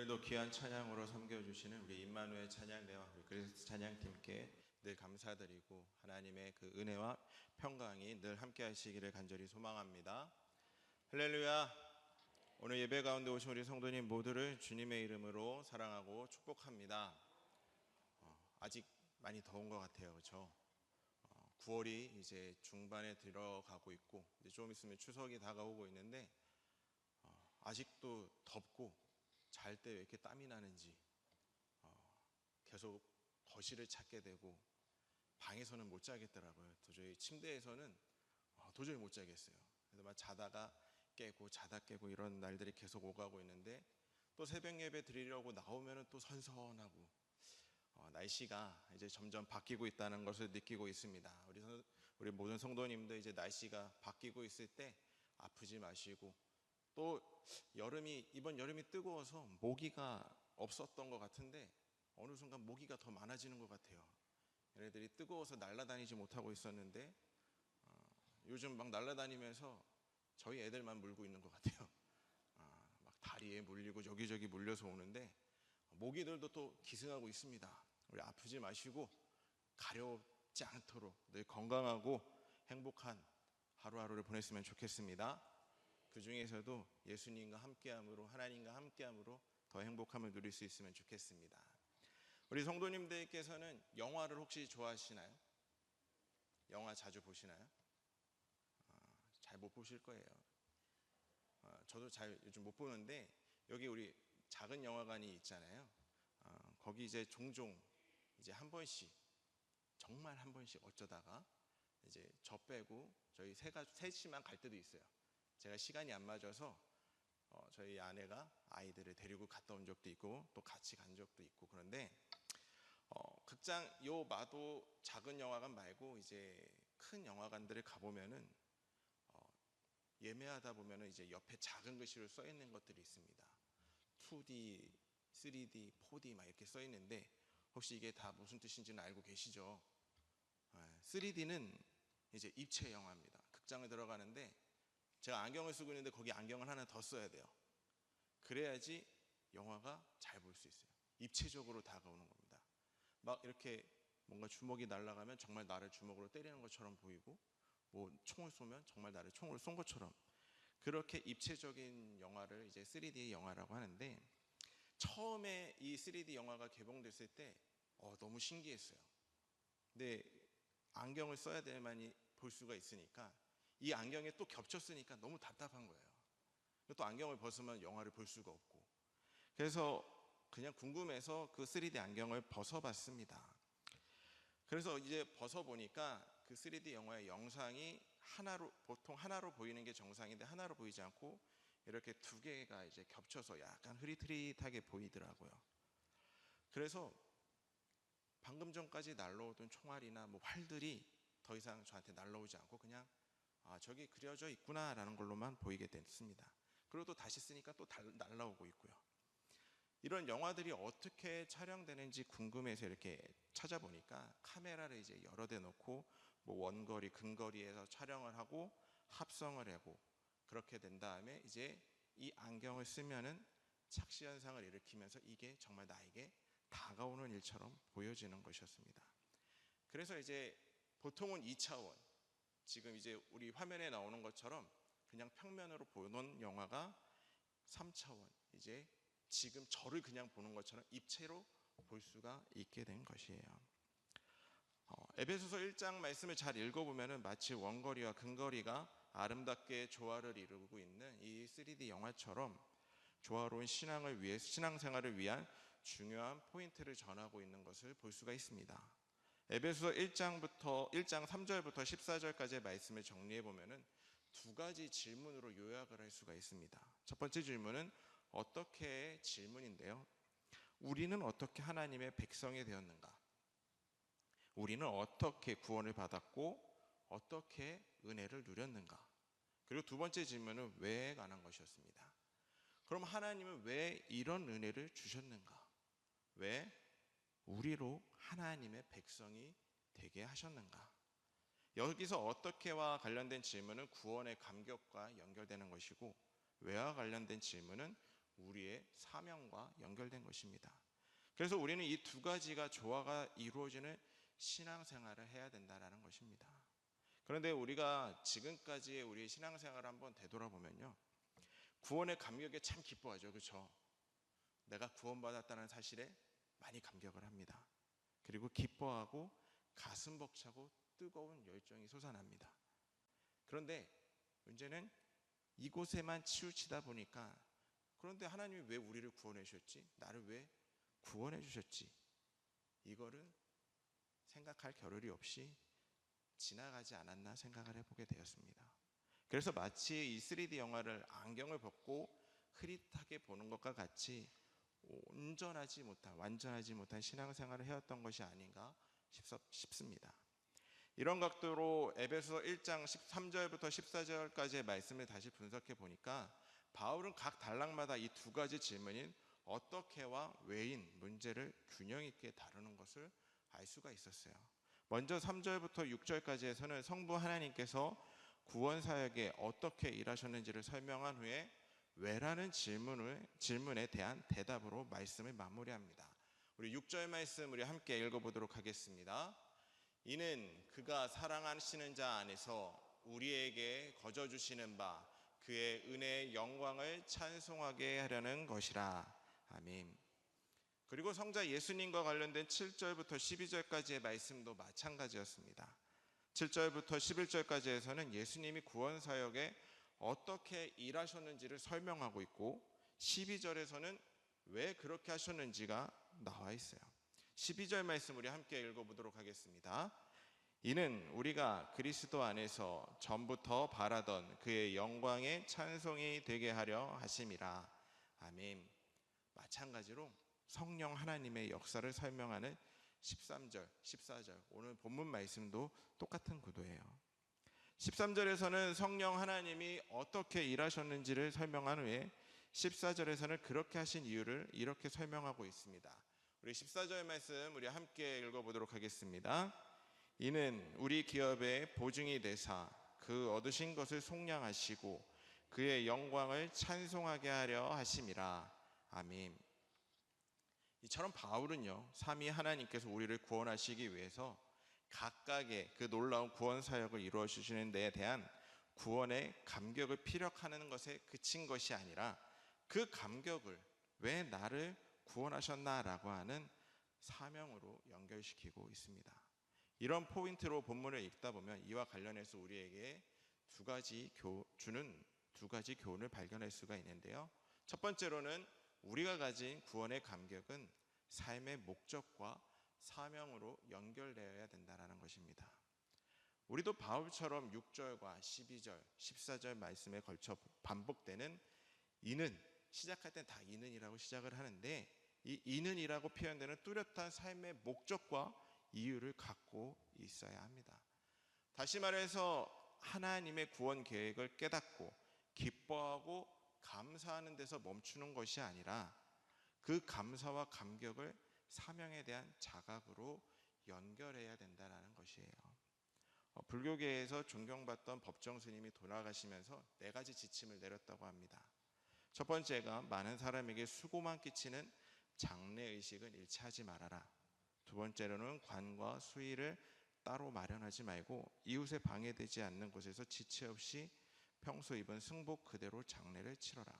오늘도 귀한 찬양으로 섬겨주시는 우리 임마누엘 찬양대와 우리 그리스도 찬양팀께 늘 감사드리고 하나님의 그 은혜와 평강이 늘 함께 하시기를 간절히 소망합니다. 할렐루야. 오늘 예배 가운데 오신 우리 성도님 모두를 주님의 이름으로 사랑하고 축복합니다. 아직 많이 더운 것 같아요, 그렇죠? 9월이 이제 중반에 들어가고 있고 이제 좀 있으면 추석이 다가오고 있는데 아직도 덥고 잘 때 왜 이렇게 땀이 나는지 계속 거실을 찾게 되고 방에서는 못 자겠더라고요. 도저히 침대에서는 도저히 못 자겠어요. 그래서 막 자다가 깨고 이런 날들이 계속 오가고 있는데 또 새벽 예배 드리려고 나오면 또 선선하고 날씨가 이제 점점 바뀌고 있다는 것을 느끼고 있습니다. 우리 모든 성도님도 이제 날씨가 바뀌고 있을 때 아프지 마시고, 또 이번 여름이 뜨거워서 모기가 없었던 것 같은데 어느 순간 모기가 더 많아지는 것 같아요. 얘네들이 뜨거워서 날아다니지 못하고 있었는데 요즘 막 날아다니면서 저희 애들만 물고 있는 것 같아요. 막 다리에 물리고 여기저기 물려서 오는데 모기들도 또 기승하고 있습니다. 우리 아프지 마시고 가렵지 않도록 늘 건강하고 행복한 하루하루를 보냈으면 좋겠습니다. 그 중에서도 예수님과 함께함으로, 하나님과 함께함으로 더 행복함을 누릴 수 있으면 좋겠습니다. 우리 성도님들께서는 영화를 혹시 좋아하시나요? 영화 자주 보시나요? 잘 못 보실 거예요. 저도 잘 요즘 못 보는데 여기 우리 작은 영화관이 있잖아요. 거기 이제 종종 이제 한 번씩, 정말 한 번씩 어쩌다가 이제 저 빼고 저희 셋이만 갈 때도 있어요. 제가 시간이 안 맞아서 저희 아내가 아이들을 데리고 갔다 온 적도 있고 또 같이 간 적도 있고, 그런데 극장 마도 작은 영화관 말고 이제 큰 영화관들을 가보면은 예매하다 보면은 이제 옆에 작은 글씨로 써 있는 것들이 있습니다. 2D, 3D, 4D 막 이렇게 써 있는데 혹시 이게 다 무슨 뜻인지는 알고 계시죠? 3D는 이제 입체 영화입니다. 극장에 들어가는데 제가 안경을 쓰고 있는데 거기 안경을 하나 더 써야 돼요. 그래야지 영화가 잘 볼 수 있어요. 입체적으로 다가오는 겁니다. 막 이렇게 뭔가 주먹이 날아가면 정말 나를 주먹으로 때리는 것처럼 보이고, 뭐 총을 쏘면 정말 나를 총으로 쏜 것처럼, 그렇게 입체적인 영화를 이제 3D 영화라고 하는데, 처음에 이 3D 영화가 개봉됐을 때 너무 신기했어요. 근데 안경을 써야 될만이 볼 수가 있으니까 이 안경에 또 겹쳤으니까 너무 답답한 거예요. 또 안경을 벗으면 영화를 볼 수가 없고, 그래서 그냥 궁금해서 그 3D 안경을 벗어봤습니다. 그래서 이제 벗어보니까 그 3D 영화의 영상이 보통 하나로 보이는 게 정상인데 하나로 보이지 않고 이렇게 두 개가 이제 겹쳐서 약간 흐릿흐릿하게 보이더라고요. 그래서 방금 전까지 날라오던 총알이나 뭐 활들이 더 이상 저한테 날라오지 않고 그냥 저기 그려져 있구나 라는 걸로만 보이게 됐습니다. 그리고 또 다시 쓰니까 또 날라오고 있고요. 이런 영화들이 어떻게 촬영되는지 궁금해서 이렇게 찾아보니까 카메라를 이제 여러 대 놓고 뭐 원거리, 근거리에서 촬영을 하고 합성을 하고 그렇게 된 다음에 이제 이 안경을 쓰면은 착시 현상을 일으키면서 이게 정말 나에게 다가오는 일처럼 보여지는 것이었습니다. 그래서 이제 보통은 2차원, 지금 이제 우리 화면에 나오는 것처럼 그냥 평면으로 보는 영화가 3차원, 이제 지금 저를 그냥 보는 것처럼 입체로 볼 수가 있게 된 것이에요. 에베소서 1장 말씀을 잘 읽어보면 마치 원거리와 근거리가 아름답게 조화를 이루고 있는 이 3D 영화처럼 조화로운 신앙생활을 위한 중요한 포인트를 전하고 있는 것을 볼 수가 있습니다. 에베소서 1장 3절부터 14절까지의 말씀을 정리해 보면은 두 가지 질문으로 요약을 할 수가 있습니다. 첫 번째 질문은 어떻게 질문인데요. 우리는 어떻게 하나님의 백성이 되었는가? 우리는 어떻게 구원을 받았고 어떻게 은혜를 누렸는가? 그리고 두 번째 질문은 왜에 관한 것이었습니다. 그럼 하나님은 왜 이런 은혜를 주셨는가? 왜 우리로 하나님의 백성이 되게 하셨는가? 여기서 어떻게와 관련된 질문은 구원의 감격과 연결되는 것이고, 왜와 관련된 질문은 우리의 사명과 연결된 것입니다. 그래서 우리는 이 두 가지가 조화가 이루어지는 신앙생활을 해야 된다는 것입니다. 그런데 우리가 지금까지의 우리의 신앙생활을 한번 되돌아보면요, 구원의 감격에 참 기뻐하죠. 그렇죠? 내가 구원받았다는 사실에 많이 감격을 합니다. 그리고 기뻐하고 가슴 벅차고 뜨거운 열정이 솟아납니다. 그런데 문제는 이곳에만 치우치다 보니까, 그런데 하나님이 왜 우리를 구원해 주셨지? 나를 왜 구원해 주셨지? 이거를 생각할 겨를이 없이 지나가지 않았나 생각을 해보게 되었습니다. 그래서 마치 이 3D 영화를 안경을 벗고 흐릿하게 보는 것과 같이 완전하지 못한 신앙생활을 해왔던 것이 아닌가 싶습니다. 이런 각도로 에베소 1장 13절부터 14절까지의 말씀을 다시 분석해 보니까 바울은 각 단락마다 이 두 가지 질문인 어떻게와 왜인 문제를 균형 있게 다루는 것을 알 수가 있었어요. 먼저 3절부터 6절까지에서는 성부 하나님께서 구원 사역에 어떻게 일하셨는지를 설명한 후에 왜라는 질문에 대한 대답으로 말씀을 마무리합니다. 우리 6절 말씀 우리 함께 읽어보도록 하겠습니다. 이는 그가 사랑하시는 자 안에서 우리에게 거저 주시는 바 그의 은혜의 영광을 찬송하게 하려는 것이라. 아멘. 그리고 성자 예수님과 관련된 7절부터 12절까지의 말씀도 마찬가지였습니다. 7절부터 11절까지에서는 예수님이 구원 사역에 어떻게 일하셨는지를 설명하고 있고 12절에서는 왜 그렇게 하셨는지가 나와 있어요. 12절 말씀 우리 함께 읽어보도록 하겠습니다. 이는 우리가 그리스도 안에서 전부터 바라던 그의 영광의 찬송이 되게 하려 하심이라. 아멘. 마찬가지로 성령 하나님의 역사를 설명하는 13절, 14절 오늘 본문 말씀도 똑같은 구도예요. 13절에서는 성령 하나님이 어떻게 일하셨는지를 설명한 후에 14절에서는 그렇게 하신 이유를 이렇게 설명하고 있습니다. 우리 14절 말씀 우리 함께 읽어보도록 하겠습니다. 이는 우리 기업의 보증이 되사 그 얻으신 것을 속량하시고 그의 영광을 찬송하게 하려 하심이라. 아멘. 이처럼 바울은요, 삼위 하나님께서 우리를 구원하시기 위해서 각각의 그 놀라운 구원 사역을 이루어 주시는 데에 대한 구원의 감격을 피력하는 것에 그친 것이 아니라 그 감격을 왜 나를 구원하셨나라고 하는 사명으로 연결시키고 있습니다. 이런 포인트로 본문을 읽다 보면 이와 관련해서 우리에게 주는 두 가지 교훈을 발견할 수가 있는데요. 첫 번째로는 우리가 가진 구원의 감격은 삶의 목적과 사명으로 연결되어야 된다는 것입니다. 우리도 바울처럼 6절과 12절, 14절 말씀에 걸쳐 반복되는 이는, 시작할 땐 다 이는이라고 시작을 하는데 이 이는이라고 표현되는 뚜렷한 삶의 목적과 이유를 갖고 있어야 합니다. 다시 말해서 하나님의 구원 계획을 깨닫고 기뻐하고 감사하는 데서 멈추는 것이 아니라 그 감사와 감격을 사명에 대한 자각으로 연결해야 된다는 것이에요. 불교계에서 존경받던 법정 스님이 돌아가시면서 4가지 지침을 내렸다고 합니다. 첫 번째가 많은 사람에게 수고만 끼치는 장래의식은 잃지 하지 말아라. 두 번째로는 관과 수의를 따로 마련하지 말고 이웃에 방해되지 않는 곳에서 지체 없이 평소 입은 승복 그대로 장례를 치러라.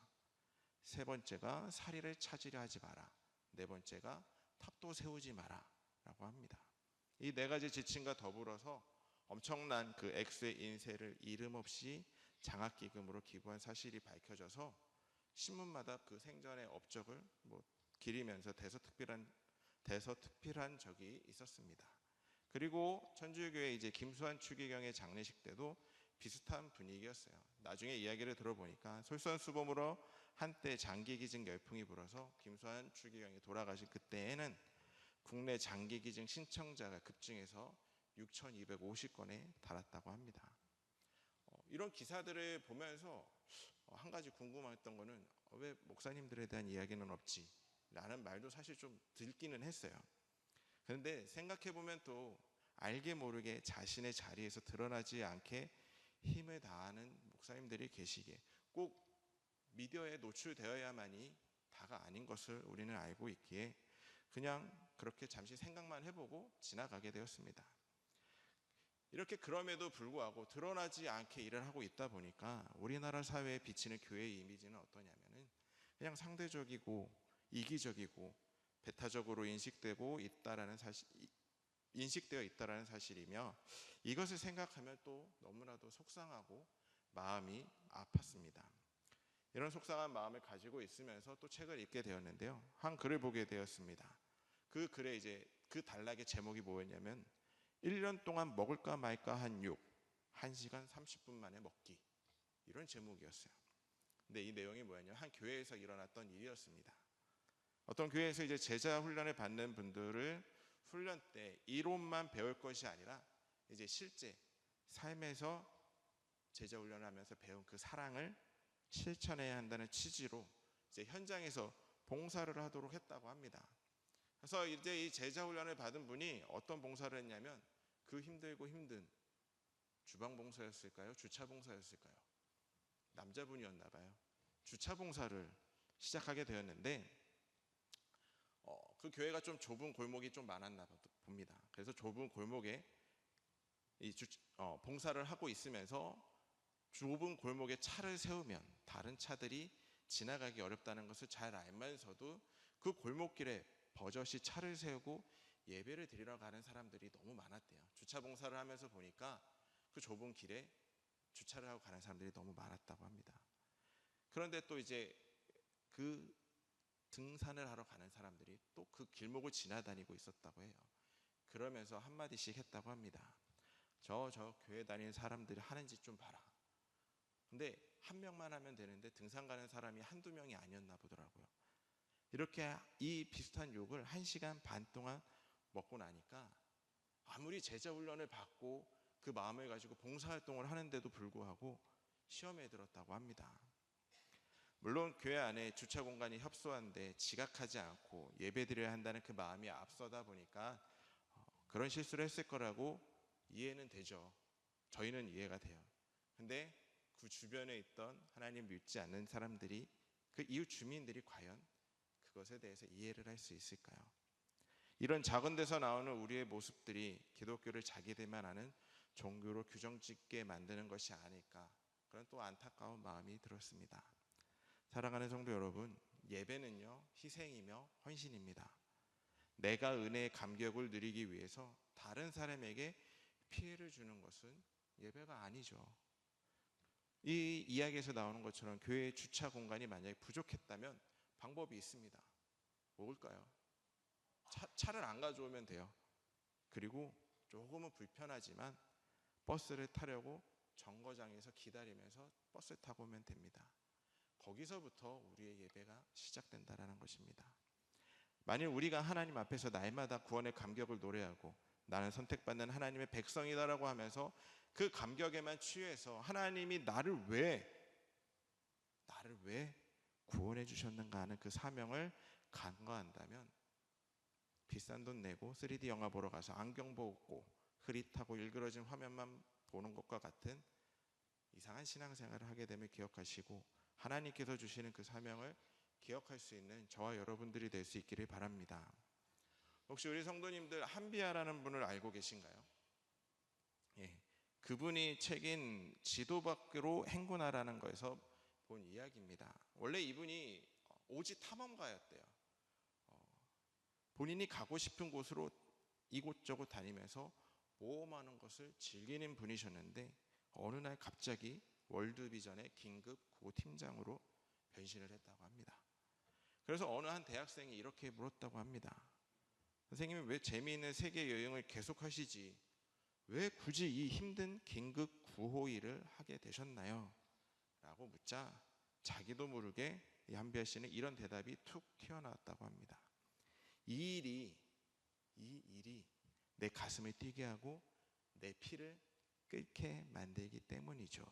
세 번째가 사리를 찾으려 하지 마라. 네 번째가 탑도 세우지 마라 라고 합니다. 이 4가지 지침과 더불어서 엄청난 그 액수의 인세를 이름 없이 장학기금으로 기부한 사실이 밝혀져서 신문마다 그 생전의 업적을 기리면서 대서특필한 적이 있었습니다. 그리고 천주교회 이제 김수환 추기경의 장례식 때도 비슷한 분위기였어요. 나중에 이야기를 들어보니까 솔선수범으로 한때 장기기증 열풍이 불어서 김수환 추기경이 돌아가신 그때에는 국내 장기기증 신청자가 급증해서 6,250건에 달았다고 합니다. 이런 기사들을 보면서 한 가지 궁금했던 거는 왜 목사님들에 대한 이야기는 없지? 라는 말도 사실 좀 들기는 했어요. 그런데 생각해보면 또 알게 모르게 자신의 자리에서 드러나지 않게 힘을 다하는 목사님들이 계시기에 꼭 미디어에 노출되어야만이 다가 아닌 것을 우리는 알고 있기에 그냥 그렇게 잠시 생각만 해보고 지나가게 되었습니다. 이렇게 그럼에도 불구하고 드러나지 않게 일을 하고 있다 보니까 우리나라 사회에 비치는 교회의 이미지는 어떠냐면은 그냥 상대적이고 이기적이고 배타적으로 인식되어 있다라는 사실이며, 이것을 생각하면 또 너무나도 속상하고 마음이 아팠습니다. 이런 속상한 마음을 가지고 있으면서 또 책을 읽게 되었는데요. 한 글을 보게 되었습니다. 그 글에 이제 그 단락의 제목이 뭐였냐면 1년 동안 먹을까 말까 한 육, 1시간 30분 만에 먹기, 이런 제목이었어요. 근데 이 내용이 뭐였냐면 한 교회에서 일어났던 일이었습니다. 어떤 교회에서 이제 제자 훈련을 받는 분들을 훈련 때 이론만 배울 것이 아니라 이제 실제 삶에서 제자 훈련을 하면서 배운 그 사랑을 실천해야 한다는 취지로 이제 현장에서 봉사를 하도록 했다고 합니다. 그래서 이제 이 제자 훈련을 받은 분이 어떤 봉사를 했냐면 그 힘들고 힘든 주방 봉사였을까요? 주차 봉사였을까요? 남자분이었나 봐요. 주차 봉사를 시작하게 되었는데 그 교회가 좀 좁은 골목이 좀 많았나 봅니다. 그래서 좁은 골목에 봉사를 하고 있으면서 좁은 골목에 차를 세우면 다른 차들이 지나가기 어렵다는 것을 잘 알면서도 그 골목길에 버젓이 차를 세우고 예배를 드리러 가는 사람들이 너무 많았대요. 주차 봉사를 하면서 보니까 그 좁은 길에 주차를 하고 가는 사람들이 너무 많았다고 합니다. 그런데 또 이제 그 등산을 하러 가는 사람들이 또 그 길목을 지나다니고 있었다고 해요. 그러면서 한마디씩 했다고 합니다. 저 교회 다니는 사람들이 하는 짓 좀 봐라. 근데 한 명만 하면 되는데 등산 가는 사람이 한두 명이 아니었나 보더라고요. 이렇게 이 비슷한 욕을 1시간 반 동안 먹고 나니까 아무리 제자 훈련을 받고 그 마음을 가지고 봉사활동을 하는데도 불구하고 시험에 들었다고 합니다. 물론 교회 안에 주차 공간이 협소한데 지각하지 않고 예배드려야 한다는 그 마음이 앞서다 보니까 그런 실수를 했을 거라고 이해는 되죠. 저희는 이해가 돼요. 근데 그 주변에 있던 하나님 믿지 않는 사람들이, 그 이웃 주민들이 과연 그것에 대해서 이해를 할 수 있을까요? 이런 작은 데서 나오는 우리의 모습들이 기독교를 자기들만 아는 종교로 규정짓게 만드는 것이 아닐까, 그런 또 안타까운 마음이 들었습니다. 사랑하는 성도 여러분, 예배는요 희생이며 헌신입니다. 내가 은혜의 감격을 누리기 위해서 다른 사람에게 피해를 주는 것은 예배가 아니죠. 이 이야기에서 나오는 것처럼 교회의 주차 공간이 만약에 부족했다면 방법이 있습니다. 뭘까요? 차를 안 가져오면 돼요. 그리고 조금은 불편하지만 버스를 타려고 정거장에서 기다리면서 버스 타고 오면 됩니다. 거기서부터 우리의 예배가 시작된다라는 것입니다. 만일 우리가 하나님 앞에서 날마다 구원의 감격을 노래하고 나는 선택받는 하나님의 백성이다라고 하면서 그 감격에만 취해서 하나님이 나를 왜 구원해 주셨는가 하는 그 사명을 간과한다면 비싼 돈 내고 3D 영화 보러 가서 안경 벗고 흐릿하고 일그러진 화면만 보는 것과 같은 이상한 신앙생활을 하게 됨을 기억하시고 하나님께서 주시는 그 사명을 기억할 수 있는 저와 여러분들이 될 수 있기를 바랍니다. 혹시 우리 성도님들 한비아라는 분을 알고 계신가요? 예, 그분이 책인 지도 밖으로 행군하라는 거에서 본 이야기입니다. 원래 이분이 오지 탐험가였대요. 본인이 가고 싶은 곳으로 이곳저곳 다니면서 모험하는 것을 즐기는 분이셨는데 어느 날 갑자기 월드비전의 긴급 구호팀장으로 변신을 했다고 합니다. 그래서 어느 한 대학생이 이렇게 물었다고 합니다. 선생님은 왜 재미있는 세계 여행을 계속 하시지 왜 굳이 이 힘든 긴급 구호 일을 하게 되셨나요? 라고 묻자 자기도 모르게 이 한비아 씨는 이런 대답이 툭 튀어나왔다고 합니다. 이 일이 내 가슴을 뛰게 하고 내 피를 끓게 만들기 때문이죠.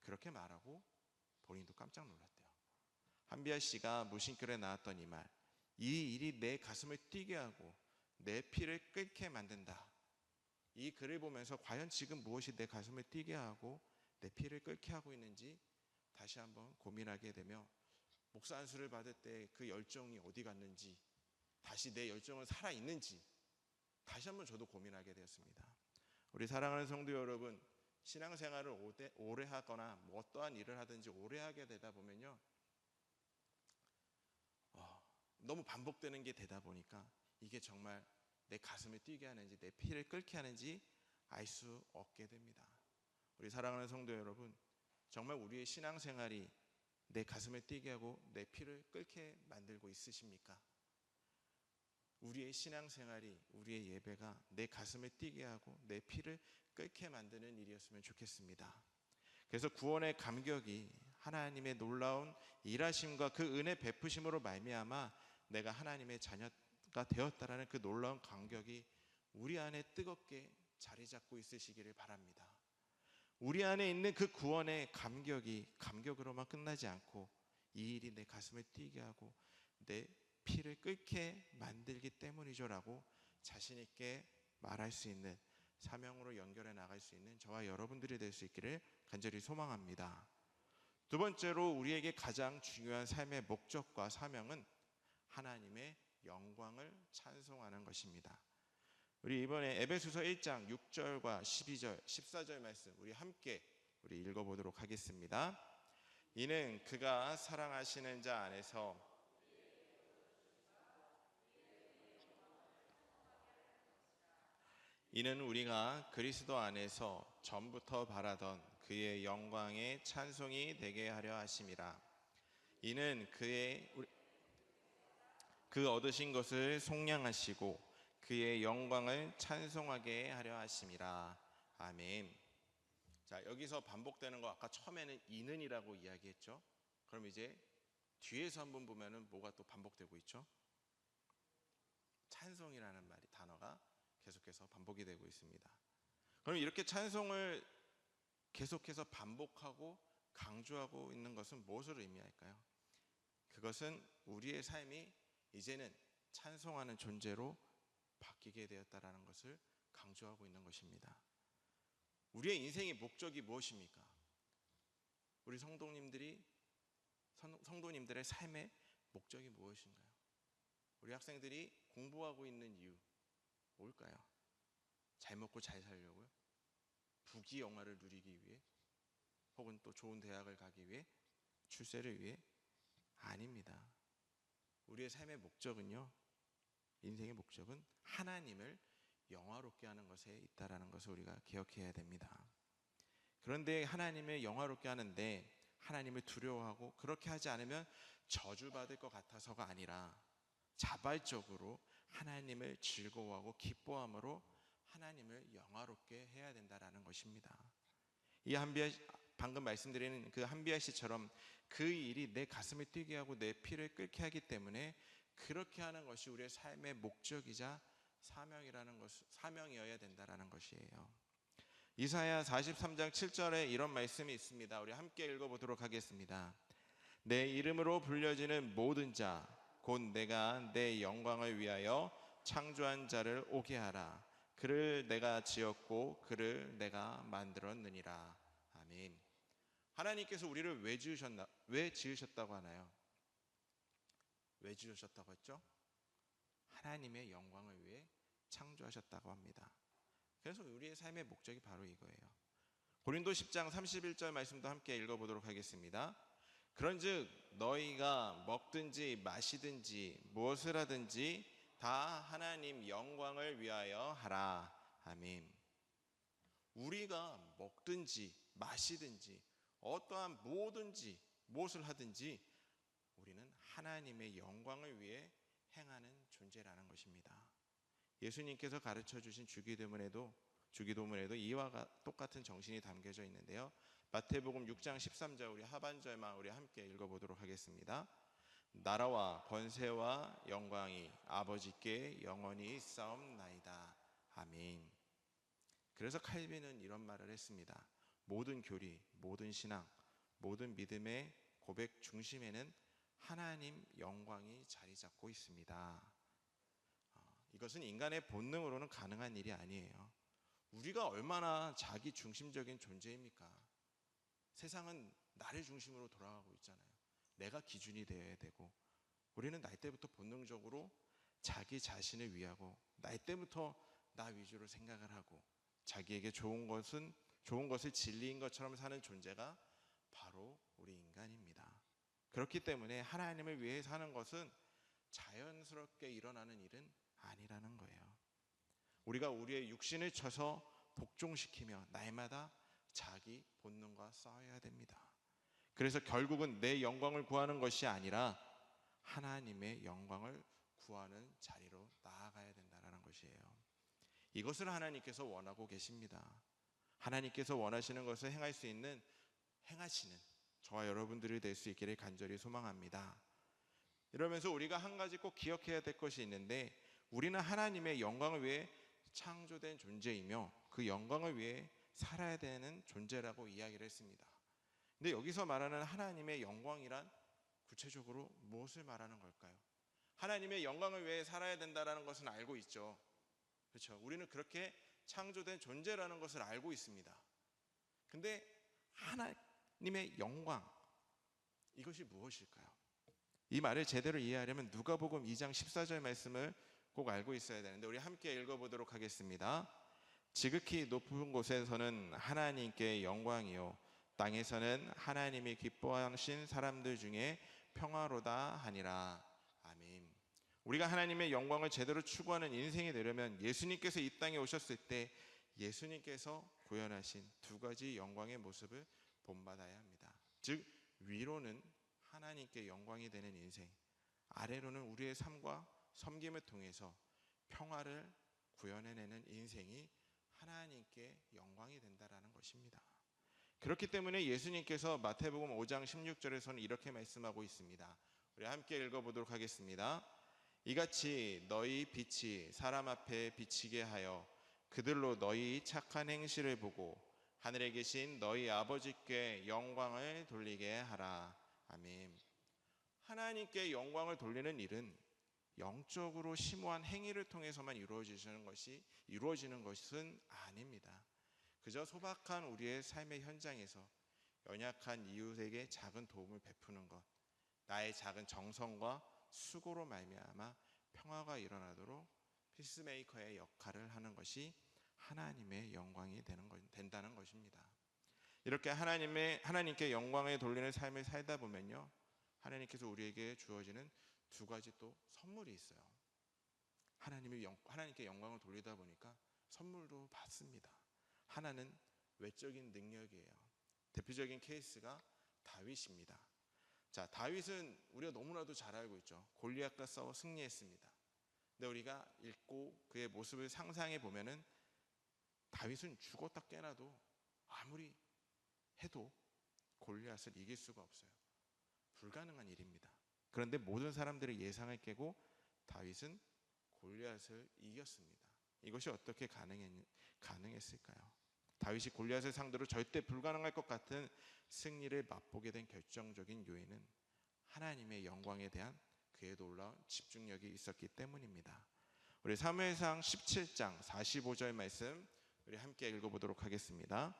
그렇게 말하고 본인도 깜짝 놀랐대요. 한비아 씨가 무신결에 나왔던 이 일이 내 가슴을 뛰게 하고 내 피를 끓게 만든다. 이 글을 보면서 과연 지금 무엇이 내 가슴을 뛰게 하고 내 피를 끓게 하고 있는지 다시 한번 고민하게 되며 목사 안수를 받을 때 그 열정이 어디 갔는지, 다시 내 열정은 살아있는지 다시 한번 저도 고민하게 되었습니다. 우리 사랑하는 성도 여러분, 신앙생활을 오래 하거나 뭐 어떠한 일을 하든지 오래 하게 되다 보면요, 너무 반복되는 게 되다 보니까 이게 정말 내 가슴을 뛰게 하는지 내 피를 끓게 하는지 알 수 없게 됩니다. 우리 사랑하는 성도 여러분, 정말 우리의 신앙생활이 내 가슴을 뛰게 하고 내 피를 끓게 만들고 있으십니까? 우리의 신앙생활이, 우리의 예배가 내 가슴을 뛰게 하고 내 피를 끓게 만드는 일이었으면 좋겠습니다. 그래서 구원의 감격이 하나님의 놀라운 일하심과 그 은혜 베푸심으로 말미암아 내가 하나님의 자녀가 되었다라는 그 놀라운 감격이 우리 안에 뜨겁게 자리 잡고 있으시기를 바랍니다. 우리 안에 있는 그 구원의 감격이 감격으로만 끝나지 않고 이 일이 내 가슴을 뛰게 하고 내 피를 끓게 만들기 때문이죠 라고 자신 있게 말할 수 있는, 사명으로 연결해 나갈 수 있는 저와 여러분들이 될 수 있기를 간절히 소망합니다. 두 번째로 우리에게 가장 중요한 삶의 목적과 사명은 하나님의 영광을 찬송하는 것입니다. 우리 이번에 에베소서 1장 6절과 12절, 14절 말씀 우리 함께 읽어보도록 하겠습니다. 이는 그가 사랑하시는 자 안에서 이는 우리가 그리스도 안에서 전부터 바라던 그의 영광의 찬송이 되게 하려 하심이라. 이는 그 얻으신 것을 속량하시고 그의 영광을 찬송하게 하려 하심이라. 아멘. 자, 여기서 반복되는 거 아까 처음에는 이는이라고 이야기했죠. 그럼 이제 뒤에서 한번 보면은 뭐가 또 반복되고 있죠? 찬송이라는 말이, 단어가 계속해서 반복이 되고 있습니다. 그럼 이렇게 찬송을 계속해서 반복하고 강조하고 있는 것은 무엇을 의미할까요? 그것은 우리의 삶이 이제는 찬송하는 존재로 바뀌게 되었다라는 것을 강조하고 있는 것입니다. 우리의 인생의 목적이 무엇입니까? 우리 성도님들의 삶의 목적이 무엇인가요? 우리 학생들이 공부하고 있는 이유 뭘까요? 잘 먹고 잘 살려고요? 부귀 영화를 누리기 위해? 혹은 또 좋은 대학을 가기 위해? 출세를 위해? 아닙니다. 우리의 삶의 목적은요, 인생의 목적은 하나님을 영화롭게 하는 것에 있다라는 것을 우리가 기억해야 됩니다. 그런데 하나님을 영화롭게 하는데 하나님을 두려워하고 그렇게 하지 않으면 저주받을 것 같아서가 아니라 자발적으로 하나님을 즐거워하고 기뻐함으로 하나님을 영화롭게 해야 된다라는 것입니다. 이 방금 말씀드리는 그 한비아 씨처럼 그 일이 내 가슴을 뛰게 하고 내 피를 끓게 하기 때문에 그렇게 하는 것이 우리의 삶의 목적이자 사명이어야 된다라는 것이에요. 이사야 43장 7절에 이런 말씀이 있습니다. 우리 함께 읽어보도록 하겠습니다. 내 이름으로 불려지는 모든 자 곧 내가 내 영광을 위하여 창조한 자를 오게 하라. 그를 내가 지었고 그를 내가 만들었느니라. 아멘. 하나님께서 우리를 왜 지으셨다고 하나요? 왜 지으셨다고 했죠? 하나님의 영광을 위해 창조하셨다고 합니다. 그래서 우리의 삶의 목적이 바로 이거예요. 고린도 10장 31절 말씀도 함께 읽어보도록 하겠습니다. 그런즉 너희가 먹든지 마시든지 무엇을 하든지 다 하나님 영광을 위하여 하라. 아멘. 우리가 먹든지 마시든지 어떠한 뭐든지 무엇을 하든지 우리는 하나님의 영광을 위해 행하는 존재라는 것입니다. 예수님께서 가르쳐 주신 주기도문에도 이와 똑같은 정신이 담겨져 있는데요. 마태복음 6장 13절 우리 하반절만 우리 함께 읽어보도록 하겠습니다. 나라와 권세와 영광이 아버지께 영원히 있사옵나이다. 아멘. 그래서 칼빈은 이런 말을 했습니다. 모든 교리, 모든 신앙, 모든 믿음의 고백 중심에는 하나님 영광이 자리 잡고 있습니다. 이것은 인간의 본능으로는 가능한 일이 아니에요. 우리가 얼마나 자기 중심적인 존재입니까? 세상은 나를 중심으로 돌아가고 있잖아요. 내가 기준이 되어야 되고, 우리는 나이 때부터 본능적으로 자기 자신을 위하고 나이 때부터 나 위주로 생각을 하고 자기에게 좋은 것을 진리인 것처럼 사는 존재가 바로 우리 인간입니다. 그렇기 때문에 하나님을 위해 사는 것은 자연스럽게 일어나는 일은 아니라는 거예요. 우리가 우리의 육신을 쳐서 복종시키며 날마다 자기 본능과 싸워야 됩니다. 그래서 결국은 내 영광을 구하는 것이 아니라 하나님의 영광을 구하는 자리로 나아가야 된다는 것이에요. 이것을 하나님께서 원하고 계십니다. 하나님께서 원하시는 것을 행하시는 저와 여러분들이 될 수 있기를 간절히 소망합니다. 이러면서 우리가 한 가지 꼭 기억해야 될 것이 있는데, 우리는 하나님의 영광을 위해 창조된 존재이며 그 영광을 위해 살아야 되는 존재라고 이야기를 했습니다. 근데 여기서 말하는 하나님의 영광이란 구체적으로 무엇을 말하는 걸까요? 하나님의 영광을 위해 살아야 된다는 것은 알고 있죠. 그렇죠? 우리는 그렇게 창조된 존재라는 것을 알고 있습니다. 근데 하나님의 영광, 이것이 무엇일까요? 이 말을 제대로 이해하려면 누가복음 2장 14절 말씀을 꼭 알고 있어야 되는데, 우리 함께 읽어보도록 하겠습니다. 지극히 높은 곳에서는 하나님께 영광이요, 땅에서는 하나님이 기뻐하신 사람들 중에 평화로다 하니라. 아멘. 우리가 하나님의 영광을 제대로 추구하는 인생이 되려면 예수님께서 이 땅에 오셨을 때 예수님께서 구현하신 두 가지 영광의 모습을 본받아야 합니다. 즉, 위로는 하나님께 영광이 되는 인생, 아래로는 우리의 삶과 섬김을 통해서 평화를 구현해내는 인생이 하나님께 영광이 된다는 것입니다. 그렇기 때문에 예수님께서 마태복음 5장 16절에서는 이렇게 말씀하고 있습니다. 우리 함께 읽어보도록 하겠습니다. 이같이 너희 빛이 사람 앞에 비치게 하여 그들로 너희 착한 행실을 보고 하늘에 계신 너희 아버지께 영광을 돌리게 하라. 아멘. 하나님께 영광을 돌리는 일은 영적으로 심오한 행위를 통해서만 이루어지는 것은 아닙니다. 그저 소박한 우리의 삶의 현장에서 연약한 이웃에게 작은 도움을 베푸는 것, 나의 작은 정성과 수고로 말미암아 평화가 일어나도록 피스메이커의 역할을 하는 것이 하나님의 영광이 된다는 것입니다. 이렇게 하나님께 영광을 돌리는 삶을 살다 보면요, 하나님께서 우리에게 주어지는 두 가지 또 선물이 있어요. 하나님께 영광을 돌리다 보니까 선물도 받습니다. 하나는 외적인 능력이에요. 대표적인 케이스가 다윗입니다. 자, 다윗은 우리가 너무나도 잘 알고 있죠. 골리앗과 싸워 승리했습니다. 근데 우리가 읽고 그의 모습을 상상해 보면은 다윗은 죽었다 깨나도 아무리 해도 골리앗을 이길 수가 없어요. 불가능한 일입니다. 그런데 모든 사람들의 예상을 깨고 다윗은 골리앗을 이겼습니다. 이것이 어떻게 가능했을까요? 다윗이 골리앗을 상대로 절대 불가능할 것 같은 승리를 맛보게 된 결정적인 요인은 하나님의 영광에 대한 그의 놀라운 집중력이 있었기 때문입니다. 우리 사무엘상 17장 45절 말씀 우리 함께 읽어보도록 하겠습니다.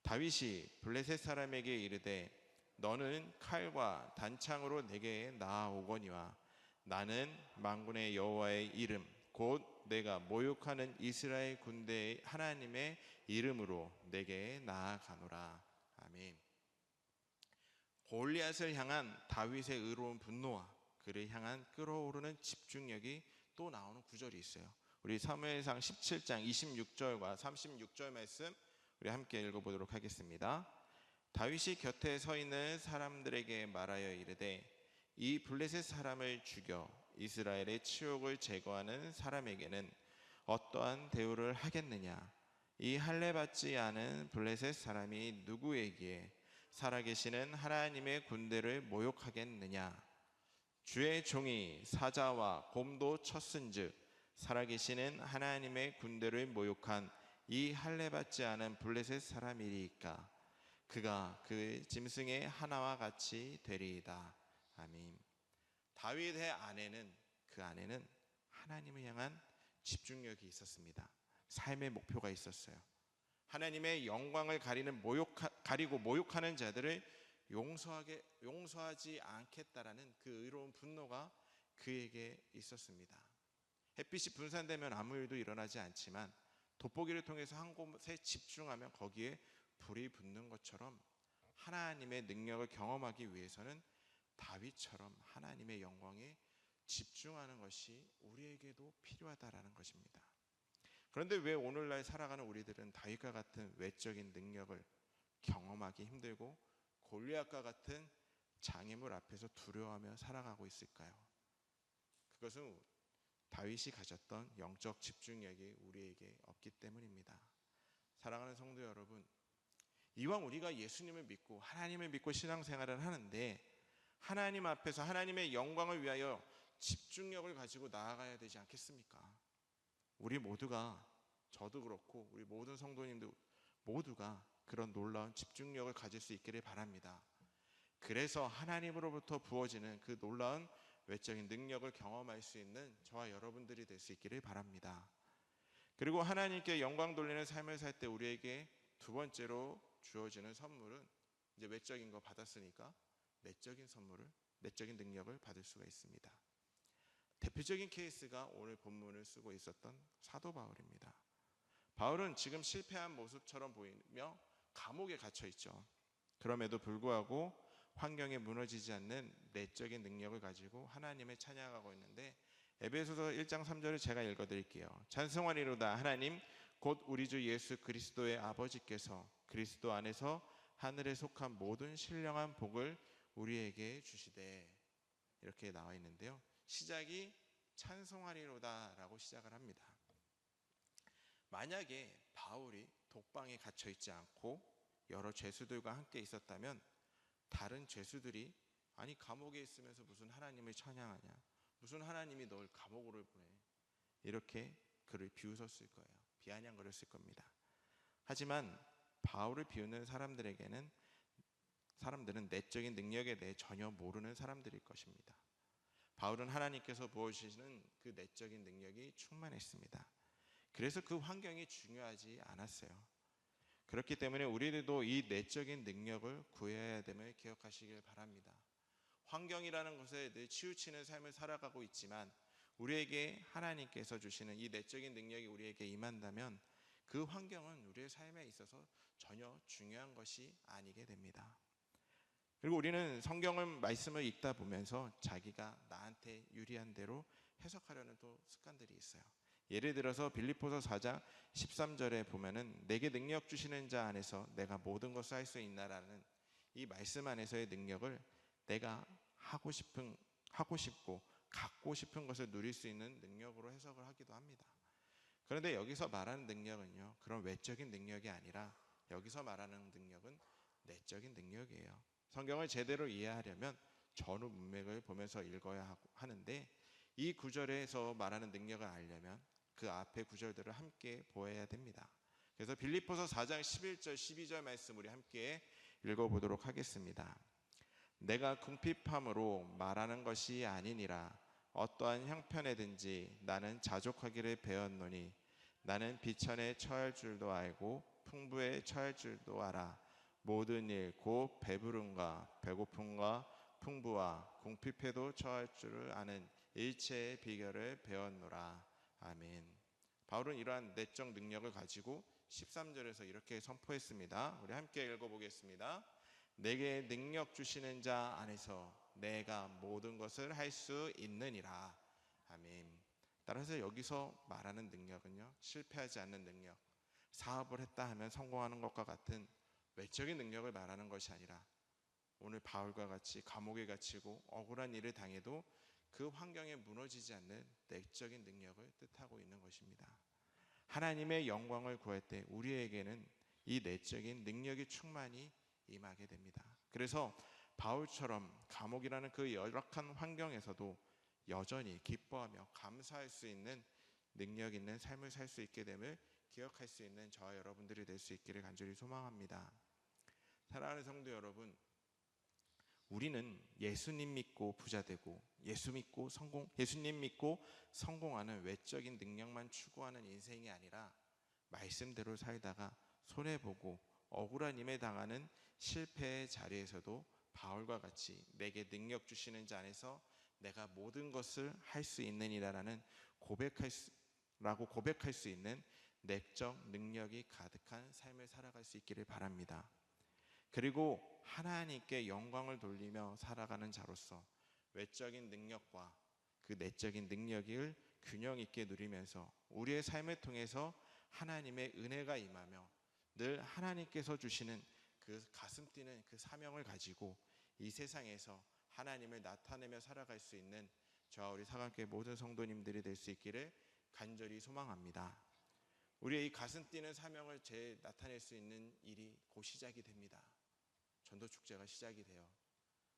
다윗이 블레셋 사람에게 이르되 너는 칼과 단창으로 내게 나아오거니와 나는 만군의 여호와의 이름 곧 내가 모욕하는 이스라엘 군대의 하나님의 이름으로 내게 나아가노라. 아멘. 골리앗을 향한 다윗의 의로운 분노와 그를 향한 끓어오르는 집중력이 또 나오는 구절이 있어요. 우리 사무엘상 17장 26절과 36절 말씀 우리 함께 읽어보도록 하겠습니다. 다윗이 곁에 서 있는 사람들에게 말하여 이르되 이 블레셋 사람을 죽여 이스라엘의 치욕을 제거하는 사람에게는 어떠한 대우를 하겠느냐? 이 할례받지 않은 블레셋 사람이 누구에게 살아계시는 하나님의 군대를 모욕하겠느냐? 주의 종이 사자와 곰도 쳤은즉 살아계시는 하나님의 군대를 모욕한 이 할례받지 않은 블레셋 사람이리까? 그가 그 짐승의 하나와 같이 되리이다. 아멘. 다윗의 그 안에는 하나님을 향한 집중력이 있었습니다. 삶의 목표가 있었어요. 하나님의 영광을 가리고 모욕하는 자들을 용서하지 않겠다라는 그 의로운 분노가 그에게 있었습니다. 햇빛이 분산되면 아무 일도 일어나지 않지만 돋보기를 통해서 한 곳에 집중하면 거기에 불이 붙는 것처럼 하나님의 능력을 경험하기 위해서는 다윗처럼 하나님의 영광에 집중하는 것이 우리에게도 필요하다라는 것입니다. 그런데 왜 오늘날 살아가는 우리들은 다윗과 같은 외적인 능력을 경험하기 힘들고 골리앗과 같은 장애물 앞에서 두려워하며 살아가고 있을까요? 그것은 다윗이 가졌던 영적 집중력이 우리에게 없기 때문입니다. 사랑하는 성도 여러분, 이왕 우리가 예수님을 믿고 하나님을 믿고 신앙생활을 하는데 하나님 앞에서 하나님의 영광을 위하여 집중력을 가지고 나아가야 되지 않겠습니까? 우리 모두가, 저도 그렇고 우리 모든 성도님들 모두가 그런 놀라운 집중력을 가질 수 있기를 바랍니다. 그래서 하나님으로부터 부어지는 그 놀라운 외적인 능력을 경험할 수 있는 저와 여러분들이 될 수 있기를 바랍니다. 그리고 하나님께 영광 돌리는 삶을 살 때 우리에게 두 번째로 주어지는 선물은, 이제 외적인 거 받았으니까 내적인 선물을, 내적인 능력을 받을 수가 있습니다. 대표적인 케이스가 오늘 본문을 쓰고 있었던 사도 바울입니다. 바울은 지금 실패한 모습처럼 보이며 감옥에 갇혀 있죠. 그럼에도 불구하고 환경에 무너지지 않는 내적인 능력을 가지고 하나님을 찬양하고 있는데, 에베소서 1장 3절을 제가 읽어드릴게요. 찬송하리로다 하나님 곧 우리 주 예수 그리스도의 아버지께서 그리스도 안에서 하늘에 속한 모든 신령한 복을 우리에게 주시되, 이렇게 나와 있는데요. 시작이 찬송하리로다 라고 시작을 합니다. 만약에 바울이 독방에 갇혀 있지 않고 여러 죄수들과 함께 있었다면 다른 죄수들이 아니 감옥에 있으면서 무슨 하나님을 찬양하냐, 무슨 하나님이 널 감옥으로 보내, 이렇게 그를 비웃었을 거예요. 비아냥거렸을 겁니다. 하지만 바울을 비웃는 사람들은 내적인 능력에 대해 전혀 모르는 사람들일 것입니다. 바울은 하나님께서 부어주시는 그 내적인 능력이 충만했습니다. 그래서 그 환경이 중요하지 않았어요. 그렇기 때문에 우리들도 이 내적인 능력을 구해야 됨을 기억하시길 바랍니다. 환경이라는 것에 늘 치우치는 삶을 살아가고 있지만 우리에게 하나님께서 주시는 이 내적인 능력이 우리에게 임한다면 그 환경은 우리의 삶에 있어서 전혀 중요한 것이 아니게 됩니다. 그리고 우리는 성경을 말씀을 읽다 보면서 자기가 나한테 유리한 대로 해석하려는 또 습관들이 있어요. 예를 들어서 빌립보서 4장 13절에 보면은 내게 능력 주시는 자 안에서 내가 모든 것을 할 수 있나라는 이 말씀 안에서의 능력을 내가 하고 싶고 갖고 싶은 것을 누릴 수 있는 능력으로 해석을 하기도 합니다. 그런데 여기서 말하는 능력은요, 그런 외적인 능력이 아니라 여기서 말하는 능력은 내적인 능력이에요. 성경을 제대로 이해하려면 전후 문맥을 보면서 읽어야 하는데, 이 구절에서 말하는 능력을 알려면 그 앞의 구절들을 함께 보아야 됩니다. 그래서 빌립보서 4장 11절 12절 말씀 우리 함께 읽어보도록 하겠습니다. 내가 궁핍함으로 말하는 것이 아니니라. 어떠한 형편에든지 나는 자족하기를 배웠노니 나는 비천에 처할 줄도 알고 풍부에 처할 줄도 알아. 모든 일 곧 배부름과 배고픔과 풍부와 궁핍에도 처할 줄을 아는 일체의 비결을 배웠노라. 아멘. 바울은 이러한 내적 능력을 가지고 13절에서 이렇게 선포했습니다. 우리 함께 읽어보겠습니다. 내게 능력 주시는 자 안에서 내가 모든 것을 할 수 있느니라. 아멘. 따라서 여기서 말하는 능력은요, 실패하지 않는 능력, 사업을 했다 하면 성공하는 것과 같은 외적인 능력을 말하는 것이 아니라 오늘 바울과 같이 감옥에 갇히고 억울한 일을 당해도 그 환경에 무너지지 않는 내적인 능력을 뜻하고 있는 것입니다. 하나님의 영광을 구할 때 우리에게는 이 내적인 능력이 충만히 임하게 됩니다. 그래서 바울처럼 감옥이라는 그 열악한 환경에서도 여전히 기뻐하며 감사할 수 있는 능력 있는 삶을 살 수 있게 됨을 기억할 수 있는 저와 여러분들이 될 수 있기를 간절히 소망합니다. 사랑하는 성도 여러분, 우리는 예수님 믿고 부자 되고 예수님 믿고 성공하는 외적인 능력만 추구하는 인생이 아니라 말씀대로 살다가 손해보고 억울한 임에 당하는 실패의 자리에서도 바울과 같이 내게 능력 주시는 자 안에서 내가 모든 것을 할 수 있느니라라는 고백할 수 있는 내적 능력이 가득한 삶을 살아갈 수 있기를 바랍니다. 그리고 하나님께 영광을 돌리며 살아가는 자로서 외적인 능력과 그 내적인 능력을 균형 있게 누리면서 우리의 삶을 통해서 하나님의 은혜가 임하며 늘 하나님께서 주시는 그 가슴 뛰는 그 사명을 가지고 이 세상에서 하나님을 나타내며 살아갈 수 있는 저와 우리 사관교회 모든 성도님들이 될 수 있기를 간절히 소망합니다. 우리의 이 가슴 뛰는 사명을 나타낼 수 있는 일이 곧 시작이 됩니다. 전도축제가 시작이 돼요.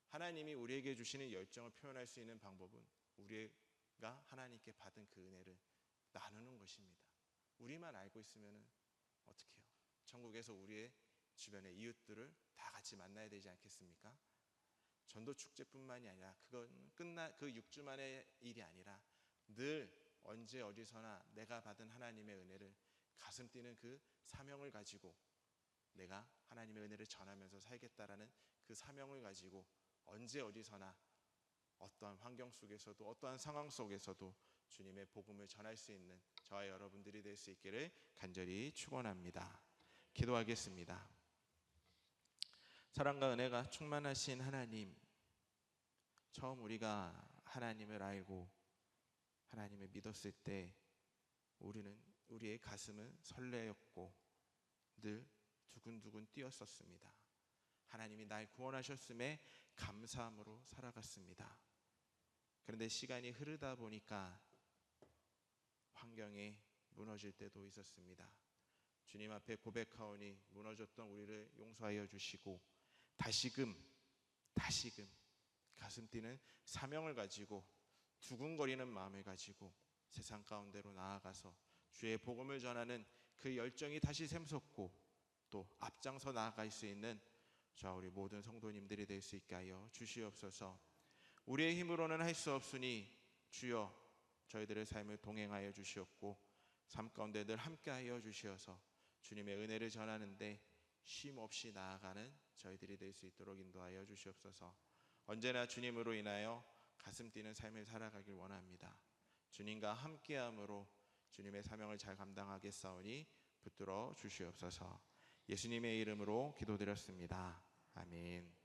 하나님이 우리에게 주시는 열정을 표현할 수 있는 방법은 우리가 하나님께 받은 그 은혜를 나누는 것입니다. 우리만 알고 있으면 어떻게 해요? 천국에서 우리의 주변의 이웃들을 다 같이 만나야 되지 않겠습니까? 전도축제뿐만이 아니라 그건 그 6주만의 일이 아니라 늘 언제 어디서나 내가 받은 하나님의 은혜를 가슴 뛰는 그 사명을 가지고 내가 하나님의 은혜를 전하면서 살겠다라는 그 사명을 가지고 언제 어디서나 어떠한 환경 속에서도 어떠한 상황 속에서도 주님의 복음을 전할 수 있는 저와 여러분들이 될 수 있기를 간절히 축원합니다. 기도하겠습니다. 사랑과 은혜가 충만하신 하나님, 처음 우리가 하나님을 알고 하나님을 믿었을 때 우리의 가슴은 설레었고 늘 두근두근 뛰었었습니다. 하나님이 날 구원하셨음에 감사함으로 살아갔습니다. 그런데 시간이 흐르다 보니까 환경이 무너질 때도 있었습니다. 주님 앞에 고백하오니 무너졌던 우리를 용서하여 주시고 다시금 가슴 뛰는 사명을 가지고 두근거리는 마음을 가지고 세상 가운데로 나아가서 주의 복음을 전하는 그 열정이 다시 샘솟고 또 앞장서 나아갈 수 있는 저와 우리 모든 성도님들이 될 수 있게 하여 주시옵소서. 우리의 힘으로는 할 수 없으니 주여 저희들의 삶을 동행하여 주시옵고 삶 가운데 늘 함께하여 주시어서 주님의 은혜를 전하는데 쉼 없이 나아가는 저희들이 될 수 있도록 인도하여 주시옵소서. 언제나 주님으로 인하여 가슴 뛰는 삶을 살아가길 원합니다. 주님과 함께함으로 주님의 사명을 잘 감당하겠사오니 붙들어 주시옵소서. 예수님의 이름으로 기도드렸습니다. 아멘.